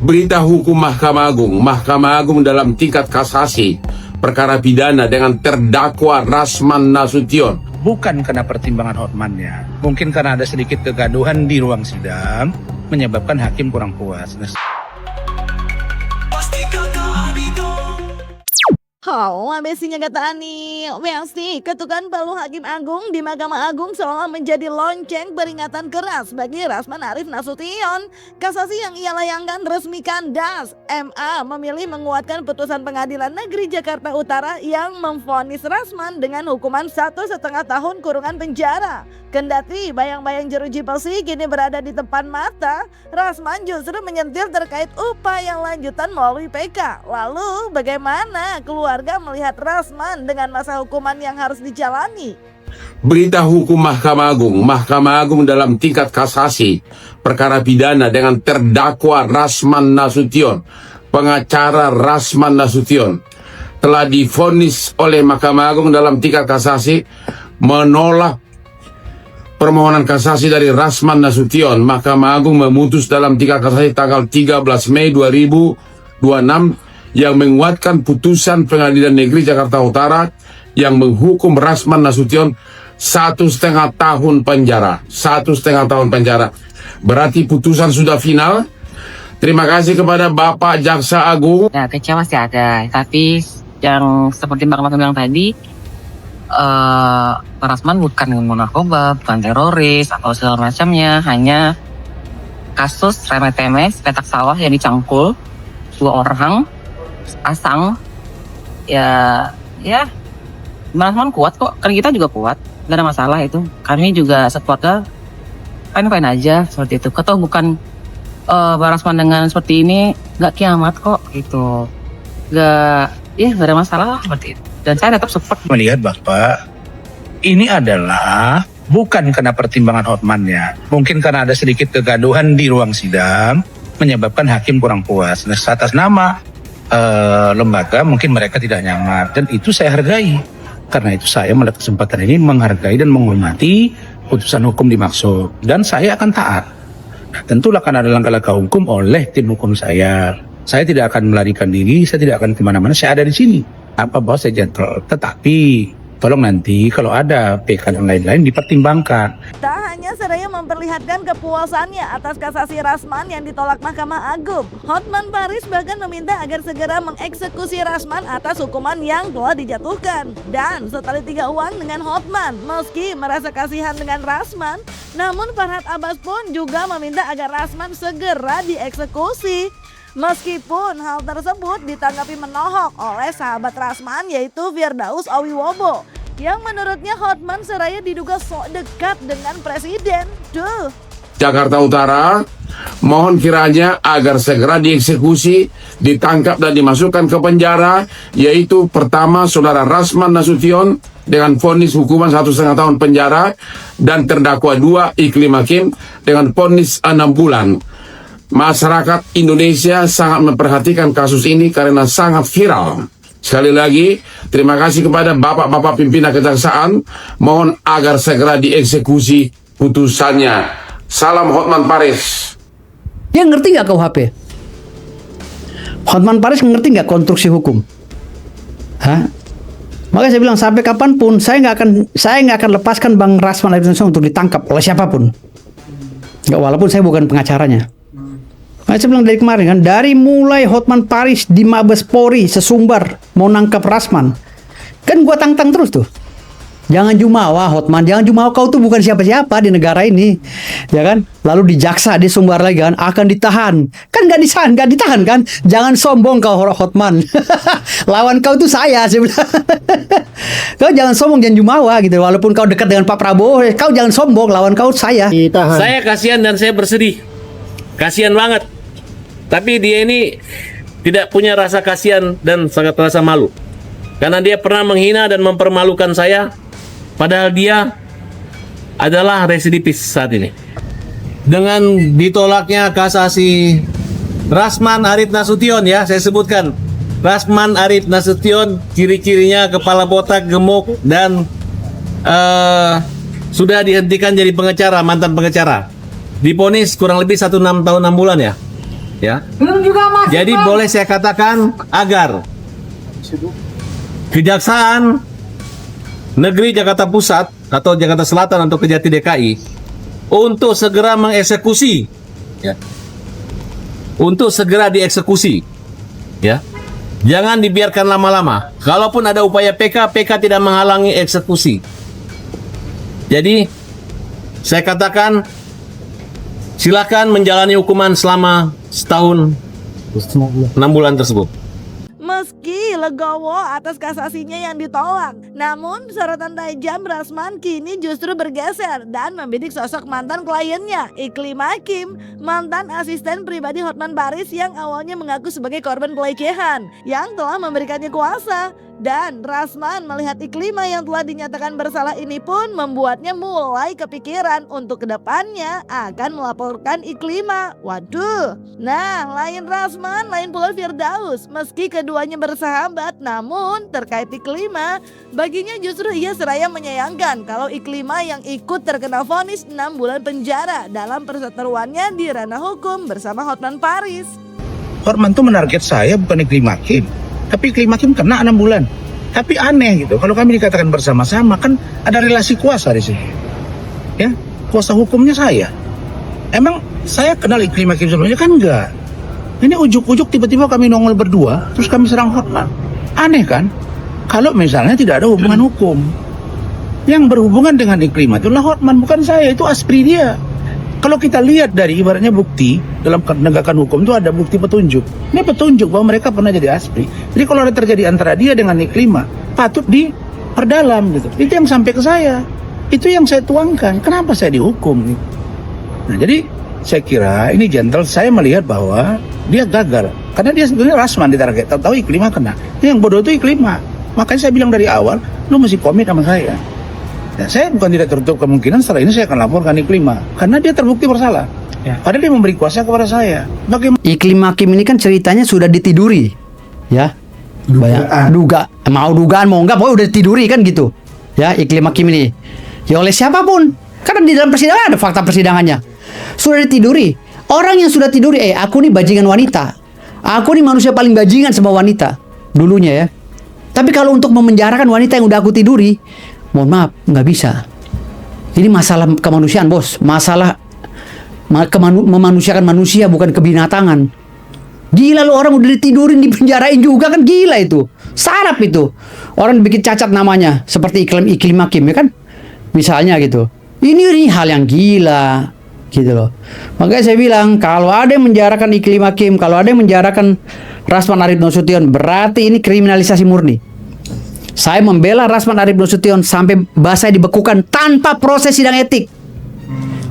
Berita hukum Mahkamah Agung dalam tingkat kasasi perkara pidana dengan terdakwa Rasman Nasution. Bukan karena pertimbangan Hotmannya, mungkin karena ada sedikit kegaduhan di ruang sidang menyebabkan hakim kurang puas. Besinya kata Ani, Westi, ketukan palu Hakim Agung di Mahkamah Agung seolah menjadi lonceng peringatan keras bagi Rasman Arif Nasution. Kasasi yang ia layangkan resmi kandas. MA memilih menguatkan putusan Pengadilan Negeri Jakarta Utara yang memvonis Rasman dengan hukuman 1,5 tahun kurungan penjara. Kendati bayang-bayang jeruji besi kini berada di depan mata, Rasman justru menyentil terkait upaya lanjutan melalui PK. Lalu bagaimana keluarga melihat Rasman dengan masa hukuman yang harus dijalani? Berita hukum Mahkamah Agung dalam tingkat kasasi perkara pidana dengan terdakwa Rasman Nasution. Pengacara Rasman Nasution telah divonis oleh Mahkamah Agung dalam tingkat kasasi menolak permohonan kasasi dari Rasman Nasution. Mahkamah Agung memutus dalam tingkat kasasi tanggal 13 Mei 2026 yang menguatkan putusan Pengadilan Negeri Jakarta Utara yang menghukum Rasman Nasution 1,5 tahun penjara. 1,5 tahun penjara. Berarti putusan sudah final. Terima kasih kepada Bapak Jaksa Agung. Ya, kecewa masih ada, tapi yang seperti Mbak Kamal bilang tadi, Pak Rasman bukan narkoba, bukan teroris atau segala macamnya, hanya kasus remeh-temeh petak sawah yang dicangkul 2 orang asang. Ya Pak Rasman kuat kok, kan kita juga kuat, gak ada masalah itu. Kami juga sekeluarga fine-fine aja seperti itu. Atau bukan Pak Rasman dengan seperti ini gak kiamat kok gitu, gak ada masalah seperti itu. Dan saya tetap support. Melihat Bapak, ini adalah bukan karena pertimbangan Hotmannya, mungkin karena ada sedikit kegaduhan di ruang sidang menyebabkan hakim kurang puas. Nah, atas nama lembaga mungkin mereka tidak nyaman, dan itu saya hargai. Karena itu saya melihat kesempatan ini menghargai dan menghormati putusan hukum dimaksud, dan saya akan taat. Nah, tentulah akan ada langkah-langkah hukum oleh tim hukum saya. Saya tidak akan melarikan diri, saya tidak akan kemana-mana, saya ada di sini. Apa bahwa saya gentle, tetapi tolong nanti kalau ada PK dan lain-lain dipertimbangkan. Tak hanya seraya memperlihatkan kepuasannya atas kasasi Rasman yang ditolak Mahkamah Agung, Hotman Paris bahkan meminta agar segera mengeksekusi Rasman atas hukuman yang telah dijatuhkan. Dan setelah 3 uang dengan Hotman, meski merasa kasihan dengan Rasman, namun Farhad Abbas pun juga meminta agar Rasman segera dieksekusi. Meskipun hal tersebut ditanggapi menohok oleh sahabat Rasman yaitu Firdaus Awiwobo, yang menurutnya Hotman seraya diduga sok dekat dengan presiden. Jakarta Utara mohon kiranya agar segera dieksekusi, ditangkap dan dimasukkan ke penjara, yaitu pertama saudara Rasman Nasution dengan vonis hukuman 1,5 tahun penjara, dan terdakwa 2 Iklim Hakim dengan vonis 6 bulan. Masyarakat Indonesia sangat memperhatikan kasus ini karena sangat viral. Sekali lagi, terima kasih kepada bapak-bapak pimpinan kejaksaan. Mohon agar segera dieksekusi putusannya. Salam Hotman Paris. Dia ngerti nggak KUHP? Hotman Paris ngerti nggak konstruksi hukum? Makanya saya bilang sampai kapanpun saya nggak akan lepaskan Bang Rasman untuk ditangkap oleh siapapun. Nggak, walaupun saya bukan pengacaranya. Nah, saya bilang dari kemarin kan, dari mulai Hotman Paris di Mabes Polri sesumbar mau nangkap Rasman, kan gua tantang terus tuh. Jangan jumawa Hotman, jangan jumawa, kau tuh bukan siapa-siapa di negara ini, ya kan? Lalu di jaksa dia sumbar lagi kan, akan ditahan, kan nggak ditahan kan? Jangan sombong kau Hotman, lawan kau tuh saya bilang. Kau jangan sombong, jangan jumawa gitu. Walaupun kau dekat dengan Pak Prabowo, kau jangan sombong, lawan kau saya. Ditahan. Saya kasihan dan saya bersedih, kasihan banget. Tapi dia ini tidak punya rasa kasihan dan sangat rasa malu, karena dia pernah menghina dan mempermalukan saya, padahal dia adalah residivis saat ini. Dengan ditolaknya kasasi Rasman Arif Nasution, ya saya sebutkan, Rasman Arif Nasution ciri-cirinya kepala botak, gemuk, dan sudah dihentikan jadi pengacara, mantan pengacara. Diponis kurang lebih 1,6 tahun 6 bulan ya. Ya. Jadi boleh saya katakan agar Kejaksaan Negeri Jakarta Pusat atau Jakarta Selatan atau Kejati DKI untuk segera mengeksekusi, ya, untuk segera dieksekusi, ya, jangan dibiarkan lama-lama. Kalaupun ada upaya PK tidak menghalangi eksekusi. Jadi saya katakan silakan menjalani hukuman selama setahun 6 bulan tersebut. Meski legowo atas kasasinya yang ditolak, namun sorotan tajam Rasman kini justru bergeser dan membidik sosok mantan kliennya, Iklim Hakim, mantan asisten pribadi Hotman Paris yang awalnya mengaku sebagai korban pelecehan yang telah memberikannya kuasa. Dan Rasman melihat Iklima yang telah dinyatakan bersalah ini pun membuatnya mulai kepikiran untuk kedepannya akan melaporkan Iklima. Waduh, nah lain Rasman, lain pula Firdaus. Meski keduanya bersahabat, namun terkait Iklima, baginya justru ia seraya menyayangkan kalau Iklima yang ikut terkena vonis 6 bulan penjara dalam perseteruannya di ranah hukum bersama Hotman Paris. Hotman tuh menarget saya bukan Iklim Hakim, tapi Iklim Hakim kena 6 bulan. Tapi aneh gitu, kalau kami dikatakan bersama-sama kan ada relasi kuasa di sini. Ya, kuasa hukumnya saya. Emang saya kenal Iklim Hakim sebelumnya kan enggak. Ini ujuk-ujuk tiba-tiba kami nongol berdua, terus kami serang Hotman. Aneh kan? Kalau misalnya tidak ada hubungan hukum. Yang berhubungan dengan Iklim itulah Hotman, bukan saya, itu aspri dia. Kalau kita lihat dari ibaratnya bukti dalam penegakan hukum itu ada bukti petunjuk. Ini petunjuk bahwa mereka pernah jadi aspri. Jadi kalau ada terjadi antara dia dengan Iklima, patut diperdalam gitu. Itu yang sampai ke saya. Itu yang saya tuangkan. Kenapa saya dihukum? Gitu. Nah, jadi saya kira ini gentle. Saya melihat bahwa dia gagal karena dia sebenarnya Rasman ditarget. Tahu-tahu Iklima kena. Yang bodoh itu Iklima. Makanya saya bilang dari awal, lu mesti komit sama saya. Ya, saya bukan tidak tertutup kemungkinan setelah ini saya akan laporkan Iklima karena dia terbukti bersalah. Ya. Padahal dia memberi kuasa kepada saya. Bagaimana? Iklim Hakim ini kan ceritanya sudah ditiduri, ya. Dugaan mau enggak, pokoknya udah ditiduri kan gitu. Ya, Iklim Hakim ini. Ya oleh siapapun. Karena di dalam persidangan ada fakta persidangannya. Sudah ditiduri. Orang yang sudah tiduri, aku nih bajingan wanita. Aku nih manusia paling bajingan sama wanita dulunya ya. Tapi kalau untuk memenjarakan wanita yang udah aku tiduri, mohon maaf, nggak bisa. Ini masalah kemanusiaan, bos. Masalah memanusiakan manusia, bukan kebinatangan. Gila lu, orang udah ditidurin, dipenjarain juga kan, gila itu. Sarap itu. Orang bikin cacat namanya, seperti Iklim Hakim ya kan. Misalnya gitu. Ini hal yang gila. Gitu loh. Makanya saya bilang, kalau ada yang menjarakan Iklim Hakim, kalau ada yang menjarakan Rasman Arif Nasution, berarti ini kriminalisasi murni. Saya membela Rasman Arif Nasution sampai bahasa dibekukan tanpa proses sidang etik.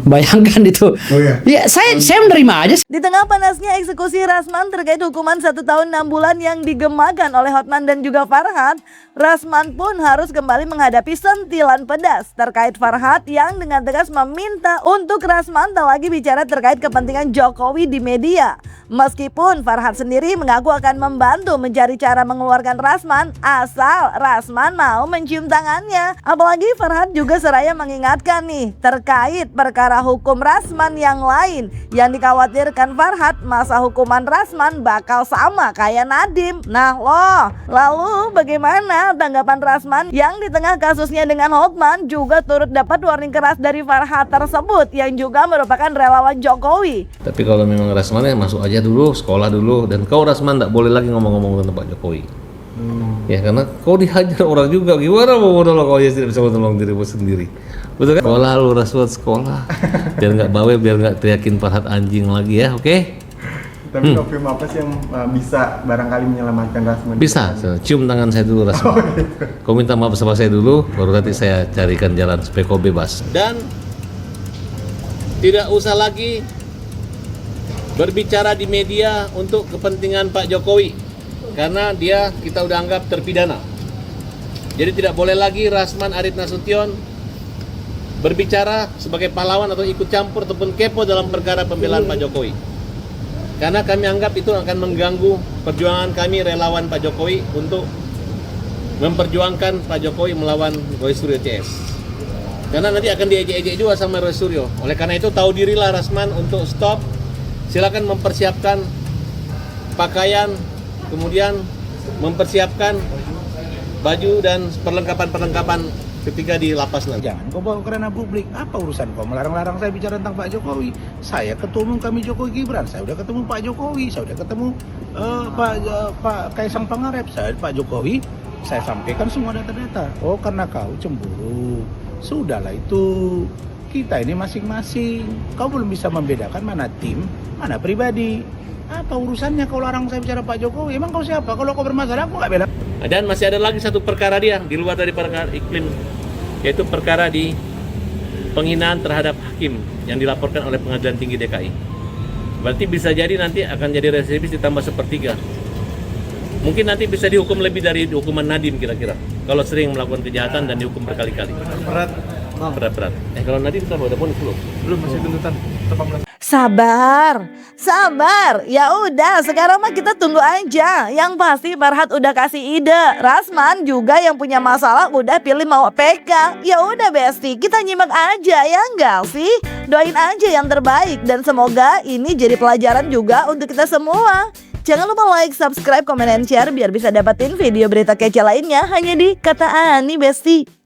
Bayangkan itu. Oh, iya. Ya, saya menerima aja. Di tengah panasnya eksekusi Rasman terkait hukuman 1 tahun 6 bulan yang digemakan oleh Hotman dan juga Farhad, Rasman pun harus kembali menghadapi sentilan pedas terkait Farhad yang dengan tegas meminta untuk Rasman tak lagi bicara terkait kepentingan Jokowi di media. Meskipun Farhad sendiri mengaku akan membantu mencari cara mengeluarkan Rasman asal Rasman mau mencium tangannya. Apalagi Farhad juga seraya mengingatkan nih terkait perkara hukum Rasman yang lain yang dikhawatirkan Farhad masa hukuman Rasman bakal sama kayak Nadiem. Nah loh, lalu bagaimana tanggapan Rasman yang di tengah kasusnya dengan Hotman juga turut dapat warning keras dari Farhad tersebut yang juga merupakan relawan Jokowi. Tapi kalau memang Rasman ya masuk aja dulu, sekolah dulu, dan kau Rasman tak boleh lagi ngomong-ngomong tentang Pak Jokowi. Ya karena kau dihajar orang juga, gimana mau menolong kau ya tidak bisa menolong dirimu sendiri. Betul kan? Sekolah lu Rasman, sekolah. Biar nggak bawel, biar nggak teriakin Farhad anjing lagi ya, oke? Tapi film apa sih yang bisa barangkali menyelamatkan Rasman? Bisa, cium tangan saya dulu Rasman. Kau minta maaf sama saya dulu, baru nanti saya carikan jalan supaya kau bebas. Dan tidak usah lagi berbicara di media untuk kepentingan Pak Jokowi, karena dia kita udah anggap terpidana. Jadi tidak boleh lagi Rasman Arif Nasution berbicara sebagai pahlawan atau ikut campur ataupun kepo dalam perkara pembelaan Pak Jokowi. Karena kami anggap itu akan mengganggu perjuangan kami relawan Pak Jokowi untuk memperjuangkan Pak Jokowi melawan Roy Suryo CS. Karena nanti akan diejek-ejek juga sama Roy Suryo. Oleh karena itu tahu dirilah Rasman untuk stop. Silakan mempersiapkan pakaian, kemudian mempersiapkan baju dan perlengkapan-perlengkapan ketika di lapas nanti. Jangan kau bawa ke ranah publik. Apa urusan kau melarang-larang saya bicara tentang Pak Jokowi? Saya ketua umum kami Jokowi Gibran. Saya udah ketemu Pak Jokowi. Saya udah ketemu Pak Kaisang Pangarep. Pak Jokowi. Saya sampaikan semua data-data. Oh, karena kau cemburu. Sudahlah itu. Kita ini masing-masing. Kau belum bisa membedakan mana tim, mana pribadi. Apa urusannya kau larang saya bicara Pak Jokowi? Emang kau siapa? Kalau kau bermasalah, aku nggak bela. Dan masih ada lagi satu perkara dia di luar dari perkara iklim, yaitu perkara di penghinaan terhadap hakim yang dilaporkan oleh Pengadilan Tinggi DKI. Berarti bisa jadi nanti akan jadi residivis ditambah sepertiga. Mungkin nanti bisa dihukum lebih dari hukuman Nadiem kira-kira. Kalau sering melakukan kejahatan dan dihukum berkali-kali. Berat. Kalau Nadiem udah ponis belum? Belum, masih tuntutan 18. Sabar. Ya udah, sekarang mah kita tunggu aja. Yang pasti Farhad udah kasih ide. Rasman juga yang punya masalah udah pilih mau PK. Ya udah Besti, kita nyimak aja ya enggak sih? Doain aja yang terbaik dan semoga ini jadi pelajaran juga untuk kita semua. Jangan lupa like, subscribe, komen, dan share biar bisa dapetin video berita kece lainnya hanya di Kata Ani Besti.